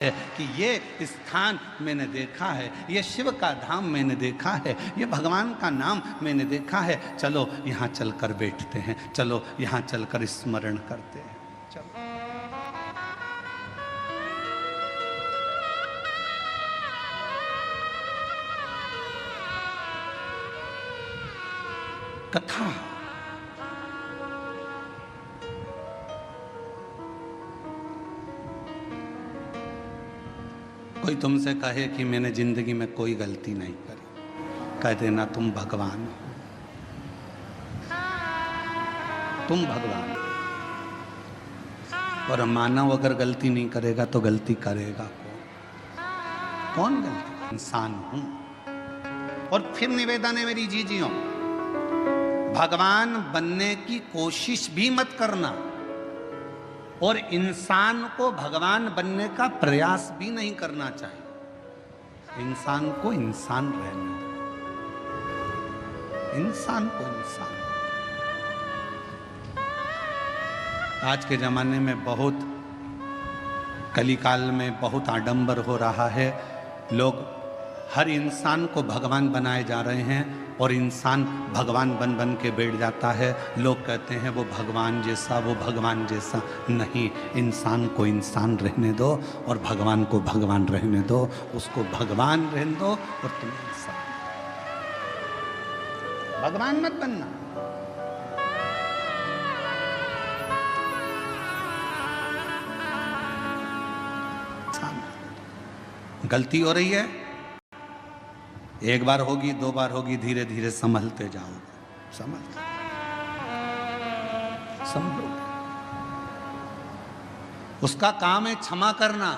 कि ये स्थान मैंने देखा है, ये शिव का धाम मैंने देखा है, ये भगवान का नाम मैंने देखा है, चलो यहाँ चलकर बैठते हैं, चलो यहाँ चलकर स्मरण करते हैं। चलो कथा कोई तुमसे कहे कि मैंने जिंदगी में कोई गलती नहीं करी, कह देना तुम भगवान हो, तुम भगवान हो। और मानव अगर गलती नहीं करेगा तो गलती करेगा कौन गलती? इंसान हूं। और फिर निवेदन है मेरी जीजियों, भगवान बनने की कोशिश भी मत करना और इंसान को भगवान बनने का प्रयास भी नहीं करना चाहिए। इंसान को इंसान रहने दो, इंसान को इंसान। आज के जमाने में बहुत कलिकाल में बहुत आडंबर हो रहा है, लोग हर इंसान को भगवान बनाए जा रहे हैं और इंसान भगवान बन बन के बैठ जाता है। लोग कहते हैं वो भगवान जैसा, वो भगवान जैसा। नहीं, इंसान को इंसान रहने दो और भगवान को भगवान रहने दो, उसको भगवान रहने दो और तुम इंसान। भगवान मत बनना। गलती हो रही है, एक बार होगी, दो बार होगी, धीरे धीरे संभलते जाओगे, समझो। उसका काम है क्षमा करना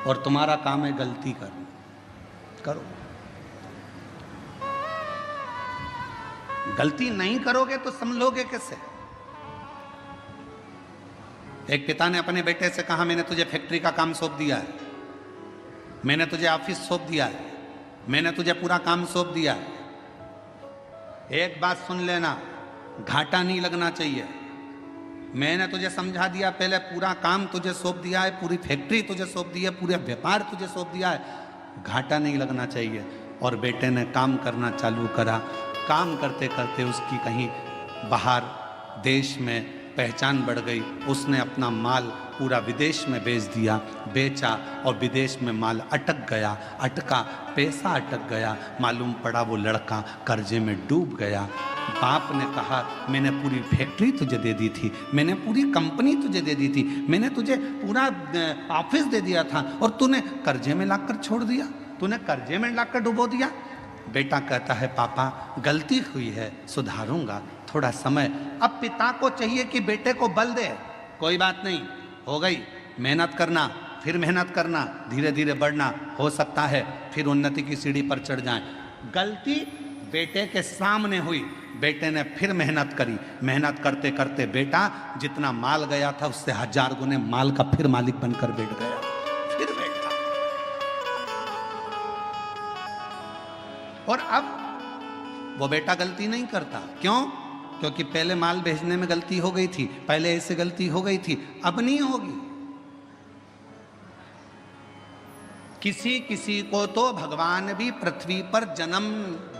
और तुम्हारा काम है गलती करना। करो। गलती नहीं करोगे तो समझोगे कैसे? एक पिता ने अपने बेटे से कहा, मैंने तुझे फैक्ट्री का काम सौंप दिया है, मैंने तुझे ऑफिस सौंप दिया है, मैंने तुझे पूरा काम सौंप दिया है। एक बात सुन लेना, घाटा नहीं लगना चाहिए। मैंने तुझे समझा दिया, पहले पूरा काम तुझे सौंप दिया है, पूरी फैक्ट्री तुझे सौंप दी है, पूरा व्यापार तुझे सौंप दिया है, घाटा नहीं लगना चाहिए। और बेटे ने काम करना चालू करा। काम करते करते उसकी कहीं बाहर देश में पहचान बढ़ गई। उसने अपना माल पूरा विदेश में बेच दिया, बेचा और विदेश में माल अटक गया, अटका, पैसा अटक गया। मालूम पड़ा वो लड़का कर्जे में डूब गया। बाप ने कहा, मैंने पूरी फैक्ट्री तुझे दे दी थी, मैंने पूरी कंपनी तुझे दे दी थी, मैंने तुझे पूरा ऑफिस दे दिया था और तूने कर्जे में लाकर छोड़ दिया, तूने कर्जे में लाकर डुबो दिया। बेटा कहता है, पापा गलती हुई है, सुधारूंगा, थोड़ा समय। अब पिता को चाहिए कि बेटे को बल दे, कोई बात नहीं, हो गई, मेहनत करना, फिर मेहनत करना, धीरे धीरे बढ़ना, हो सकता है फिर उन्नति की सीढ़ी पर चढ़ जाएं। गलती बेटे के सामने हुई, बेटे ने फिर मेहनत करी। मेहनत करते करते बेटा जितना माल गया था उससे 1000 गुने माल का फिर मालिक बनकर बैठ गया। फिर बैठा। और अब वो बेटा गलती नहीं करता। क्यों? क्योंकि पहले माल भेजने में गलती हो गई थी, पहले ऐसे गलती हो गई थी, अब नहीं होगी। किसी किसी को तो भगवान भी पृथ्वी पर जन्म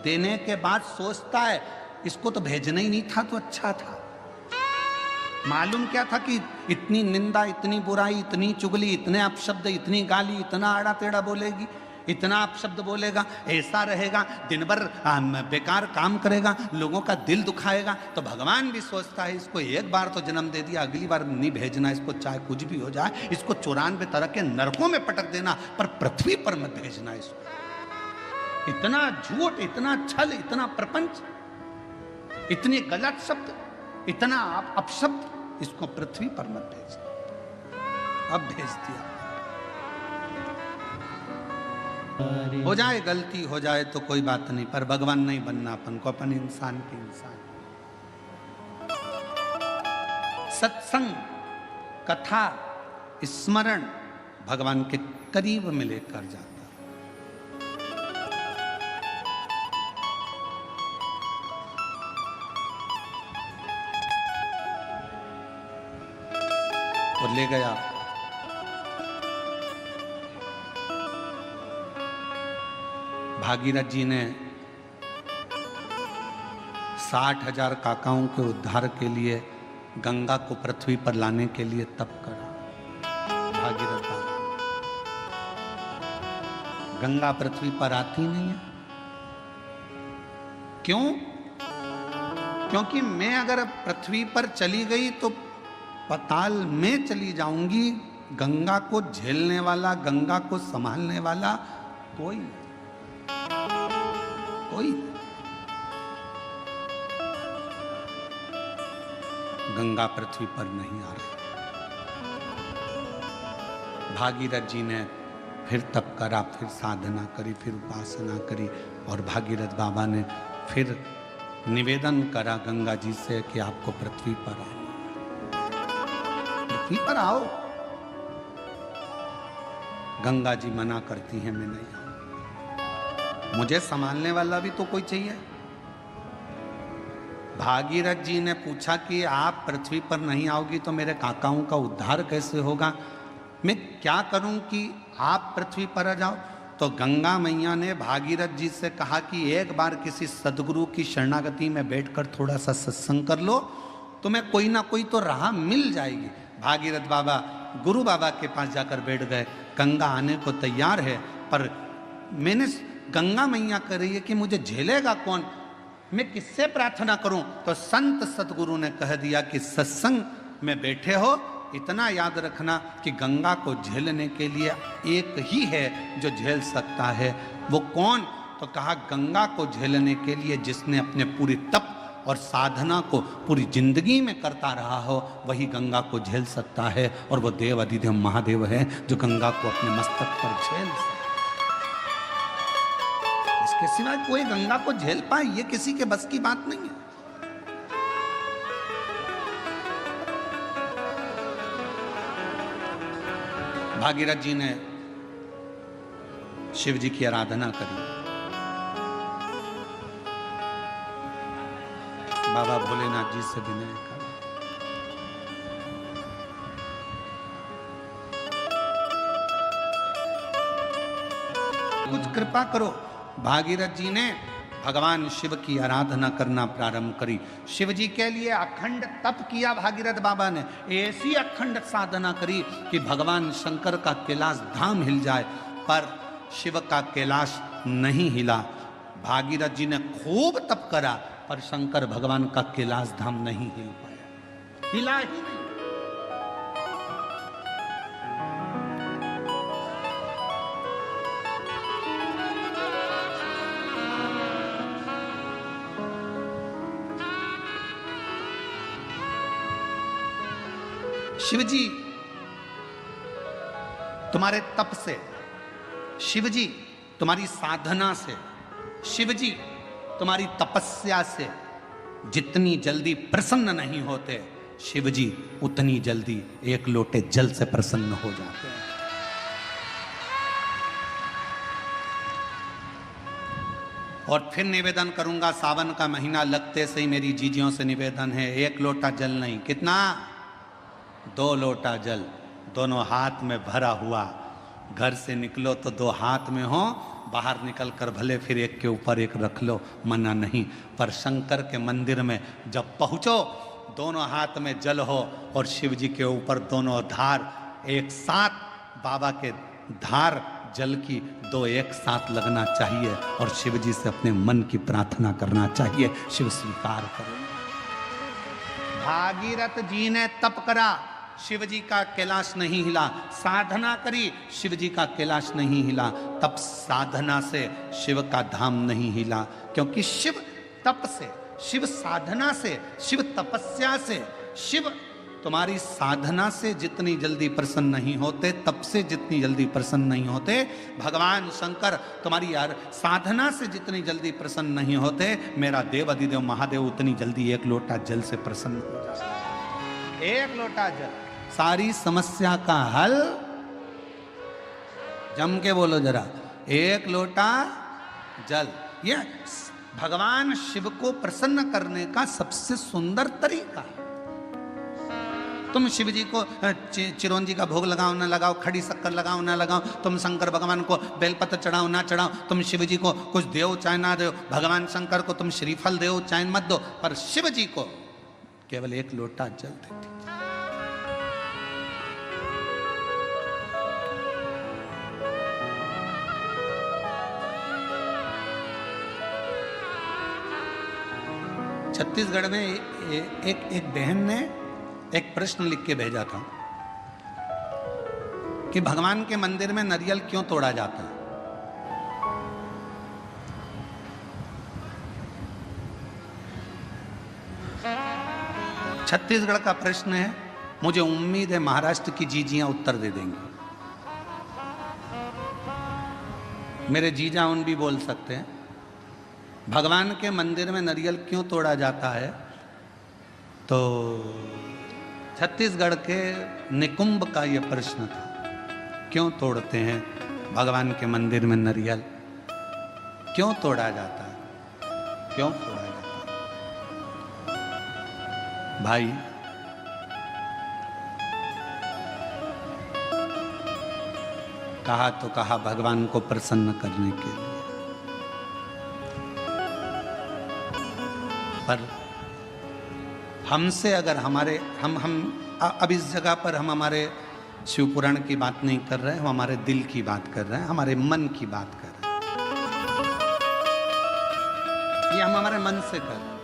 देने के बाद सोचता है, इसको तो भेजना ही नहीं था तो अच्छा था। मालूम क्या था कि इतनी निंदा, इतनी बुराई, इतनी चुगली, इतने अपशब्द, इतनी गाली, इतना आड़ा टेढ़ा बोलेगी, इतना अपशब्द बोलेगा, ऐसा रहेगा, दिन भर बेकार काम करेगा, लोगों का दिल दुखाएगा। तो भगवान भी सोचता है, इसको एक बार तो जन्म दे दिया, अगली बार नहीं भेजना इसको, चाहे कुछ भी हो जाए, इसको 94 तरह के नरकों में पटक देना, पर पृथ्वी पर मत भेजना इसको। इतना झूठ, इतना छल, इतना प्रपंच, इतनी गलत शब्द, इतना अपशब्द, इसको पृथ्वी पर मत भेजना। अब भेज दिया। हो जाए गलती, हो जाए तो कोई बात नहीं, पर भगवान नहीं बनना अपन को, अपन इंसान के इंसान। सत्संग, कथा, स्मरण भगवान के करीब में लेकर जाता। और ले गया भागीरथ जी ने 60,000 काकाओं के उद्धार के लिए गंगा को पृथ्वी पर लाने के लिए तप करा। भागीरथ बाबा, गंगा पृथ्वी पर आती नहीं है। क्यों? क्योंकि मैं अगर पृथ्वी पर चली गई तो पाताल में चली जाऊंगी। गंगा को झेलने वाला, गंगा को संभालने वाला कोई नहीं। गंगा पृथ्वी पर नहीं आ रही। भागीरथ जी ने फिर तप करा, फिर साधना करी, फिर उपासना करी और भागीरथ बाबा ने फिर निवेदन करा गंगा जी से कि आपको पृथ्वी पर आओ, पृथ्वी पर आओ। गंगा जी मना करती हैं, मैं नहीं आऊं, मुझे संभालने वाला भी तो कोई चाहिए। भागीरथ जी ने पूछा कि आप पृथ्वी पर नहीं आओगी तो मेरे काकाओं का उद्धार कैसे होगा? मैं क्या करूं कि आप पृथ्वी पर आ जाओ? तो गंगा मैया ने भागीरथ जी से कहा कि एक बार किसी सदगुरु की शरणागति में बैठकर थोड़ा सा सत्संग कर लो, तुम्हें कोई ना कोई तो राह मिल जाएगी। भागीरथ बाबा गुरु बाबा के पास जाकर बैठ गए। गंगा आने को तैयार है, पर मैंने गंगा मैया कह रही है कि मुझे झेलेगा कौन, मैं किससे प्रार्थना करूं? तो संत सतगुरु ने कह दिया कि सत्संग में बैठे हो, इतना याद रखना कि गंगा को झेलने के लिए एक ही है जो झेल सकता है। वो कौन? तो कहा गंगा को झेलने के लिए जिसने अपने पूरी तप और साधना को पूरी जिंदगी में करता रहा हो, वही गंगा को झेल सकता है। और वो देव अधिदेव महादेव है जो गंगा को अपने मस्तक पर झेल सकता है। इसके सिवाय कोई गंगा को झेल पाए ये किसी के बस की बात नहीं है। भागीरथ जी ने शिव जी की आराधना करी। बाबा भोलेनाथ जी से विनय करा। कुछ कृपा करो। भागीरथ जी ने भगवान शिव की आराधना करना प्रारंभ करी। शिव जी के लिए अखंड तप किया भागीरथ बाबा ने। ऐसी अखंड साधना करी कि भगवान शंकर का कैलाश धाम हिल जाए, पर शिव का कैलाश नहीं हिला। भागीरथ जी ने खूब तप करा, पर शंकर भगवान का कैलाश धाम नहीं हिल पाया, हिला ही नहीं। शिवजी तुम्हारे तप से, शिवजी तुम्हारी साधना से, शिवजी तुम्हारी तपस्या से जितनी जल्दी प्रसन्न नहीं होते, शिवजी उतनी जल्दी एक लोटे जल से प्रसन्न हो जाते हैं। और फिर निवेदन करूंगा, सावन का महीना लगते से ही मेरी जीजियों से निवेदन है, एक लोटा जल नहीं, कितना? 2 लोटा जल, दोनों हाथ में भरा हुआ। घर से निकलो तो 2 हाथ में हो, बाहर निकलकर भले फिर एक के ऊपर एक रख लो, मना नहीं। पर शंकर के मंदिर में जब पहुंचो, दोनों हाथ में जल हो और शिव जी के ऊपर दोनों धार एक साथ, बाबा के धार जल की 2 एक साथ लगना चाहिए और शिव जी से अपने मन की प्रार्थना करना चाहिए। शिव स्वीकार करें। भागीरथ जी ने तप करा, शिव जी का कैलाश नहीं हिला। साधना करी, शिव जी का कैलाश नहीं हिला। तप साधना से शिव का धाम नहीं हिला, क्योंकि शिव तप से, शिव साधना से, शिव तपस्या से, शिव तुम्हारी साधना से जितनी जल्दी प्रसन्न नहीं होते, तप से जितनी जल्दी प्रसन्न नहीं होते, भगवान शंकर तुम्हारी यार साधना से जितनी जल्दी प्रसन्न नहीं होते, मेरा देव अधिदेव महादेव उतनी जल्दी एक लोटा जल से प्रसन्न हो जाता है। एक लोटा जल, सारी समस्या का हल। जम के बोलो जरा, एक लोटा जल। ये भगवान शिव को प्रसन्न करने का सबसे सुंदर तरीका है। तुम शिव जी को चिरौंजी का भोग लगाओ ना लगाओ, खड़ी शक्कर लगाओ ना लगाओ, तुम शंकर भगवान को बेलपत्र चढ़ाओ ना चढ़ाओ, तुम शिव जी को कुछ दो चाहे ना दो, भगवान शंकर को तुम श्रीफल दो चाहे मत दो, पर शिव जी को केवल एक लोटा जल देती। छत्तीसगढ़ में एक बहन ने एक प्रश्न लिख के भेजा था कि भगवान के मंदिर में नारियल क्यों तोड़ा जाता है। छत्तीसगढ़ का प्रश्न है, मुझे उम्मीद है महाराष्ट्र की जीजियां उत्तर दे देंगी। मेरे जीजा उन भी बोल सकते हैं। भगवान के मंदिर में नारियल क्यों तोड़ा जाता है? तो छत्तीसगढ़ के निकुंभ का यह प्रश्न था, क्यों तोड़ते हैं भगवान के मंदिर में नारियल, क्यों तोड़ा जाता है, क्यों तोड़ा जाता है? भाई कहा तो कहा भगवान को प्रसन्न करने के लिए, पर हमसे अगर हमारे हम अब इस जगह पर हम हमारे शिव पुराण की बात नहीं कर रहे हैं, हम हमारे दिल की बात कर रहे हैं, हमारे मन की बात कर रहे हैं। ये हम हमारे मन से कर रहे हैं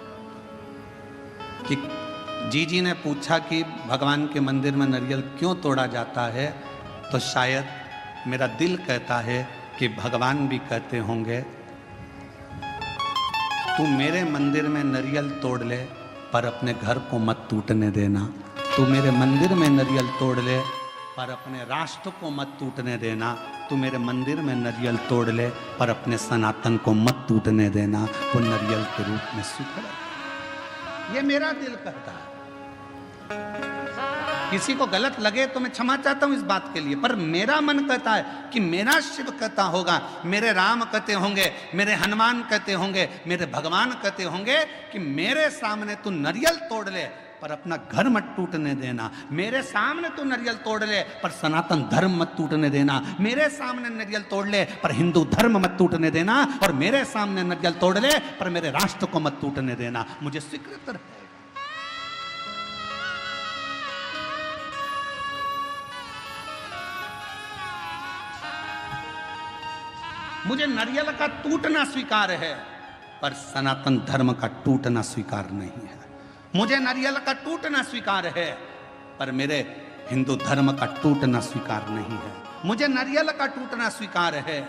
कि जीजी ने पूछा कि भगवान के मंदिर में नारियल क्यों तोड़ा जाता है, तो शायद मेरा दिल कहता है कि भगवान भी कहते होंगे तू मेरे मंदिर में नारियल तोड़ ले पर अपने घर को मत टूटने देना, तू मेरे मंदिर में नारियल तोड़ ले पर अपने राष्ट्र को मत टूटने देना, तू मेरे मंदिर में नारियल तोड़ ले पर अपने सनातन को मत टूटने देना, वो नारियल के रूप में स्वीकार। ये मेरा दिल कहता है। किसी को गलत लगे तो मैं क्षमा चाहता हूं इस बात के लिए, पर मेरा मन कहता है कि मेरा शिव कहता होगा, मेरे राम कहते होंगे, मेरे हनुमान कहते होंगे, मेरे भगवान कहते होंगे कि मेरे सामने तू नारियल तोड़ ले पर अपना घर मत टूटने देना, मेरे सामने तू नारियल तोड़ ले पर सनातन धर्म मत टूटने देना, मेरे सामने नारियल तोड़ ले पर हिंदू धर्म मत टूटने देना, और मेरे सामने नारियल तोड़ ले पर मेरे राष्ट्र को मत टूटने देना। मुझे स्वीकृत है। मुझे नारियल का टूटना स्वीकार है पर सनातन धर्म का टूटना स्वीकार नहीं है। मुझे नारियल का टूटना स्वीकार है पर मेरे हिंदू धर्म का टूटना स्वीकार नहीं है। मुझे नारियल का टूटना स्वीकार है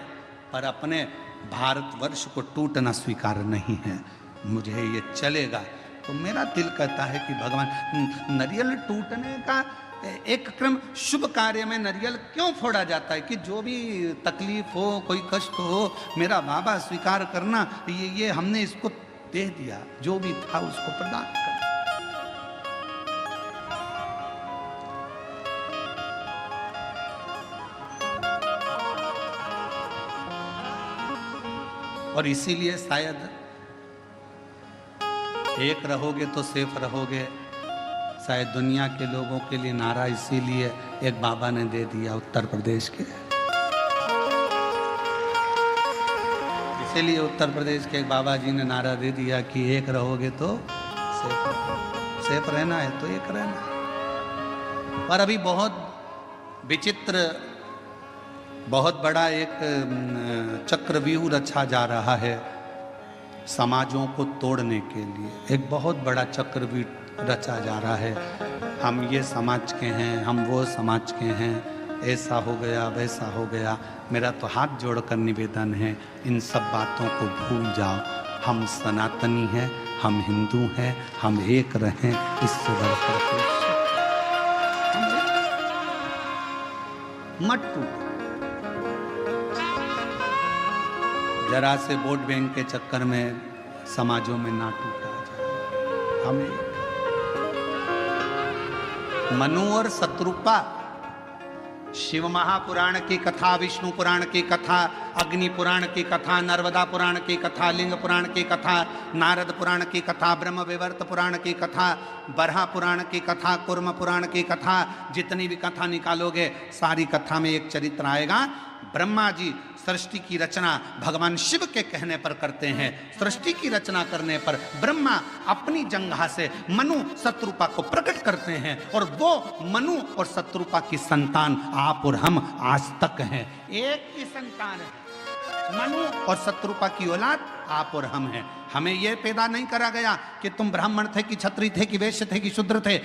पर अपने भारतवर्ष को टूटना स्वीकार नहीं है। मुझे ये चलेगा। तो मेरा दिल कहता है कि भगवान, नारियल टूटने का एक क्रम, शुभ कार्य में नारियल क्यों फोड़ा जाता है कि जो भी तकलीफ हो, कोई कष्ट हो, मेरा बाबा स्वीकार करना, ये हमने इसको दे दिया, जो भी था उसको प्रदान कर। और इसीलिए शायद एक रहोगे तो सेफ रहोगे, शायद दुनिया के लोगों के लिए नारा इसीलिए एक बाबा ने दे दिया उत्तर प्रदेश के। इसीलिए उत्तर प्रदेश के एक बाबा जी ने नारा दे दिया कि एक रहोगे तो सेफ रहना है तो एक रहना। पर अभी बहुत विचित्र, बहुत बड़ा एक चक्रव्यूह रचा जा रहा है समाजों को तोड़ने के लिए। एक बहुत बड़ा चक्रव्यूह रचा जा रहा है। हम ये समाज के हैं, हम वो समाज के हैं, ऐसा हो गया वैसा हो गया। मेरा तो हाथ जोड़कर निवेदन है, इन सब बातों को भूल जाओ। हम सनातनी हैं, हम हिंदू हैं, हम एक रहें, इससे बढ़कर मत टूटो। जरा से वोट बैंक के चक्कर में समाजों में ना टूटा जाए। हमें मनु और शत्रुपा शिव महापुराण की कथा, विष्णु पुराण की कथा, अग्नि पुराण की कथा, नर्मदा पुराण की कथा, लिंग पुराण की कथा, नारद पुराण की कथा, ब्रह्म विवर्त पुराण की कथा, बरहा पुराण की कथा, कुर्म पुराण की कथा, जितनी भी कथा निकालोगे सारी कथा में एक चरित्र आएगा। ब्रह्मा जी सृष्टि की रचना भगवान शिव के कहने पर करते हैं। सृष्टि की रचना करने पर ब्रह्मा अपनी जंघा से मनु शत्रुपा को प्रकट करते हैं और वो मनु और शत्रुपा की संतान आप और हम आज तक हैं। एक ही संतान है, मनु और शत्रुपा की औलाद आप और हम हैं। हमें यह पैदा नहीं करा गया कि तुम ब्राह्मण थे कि क्षत्रिय थे कि वैश्य थे कि शूद्र थे।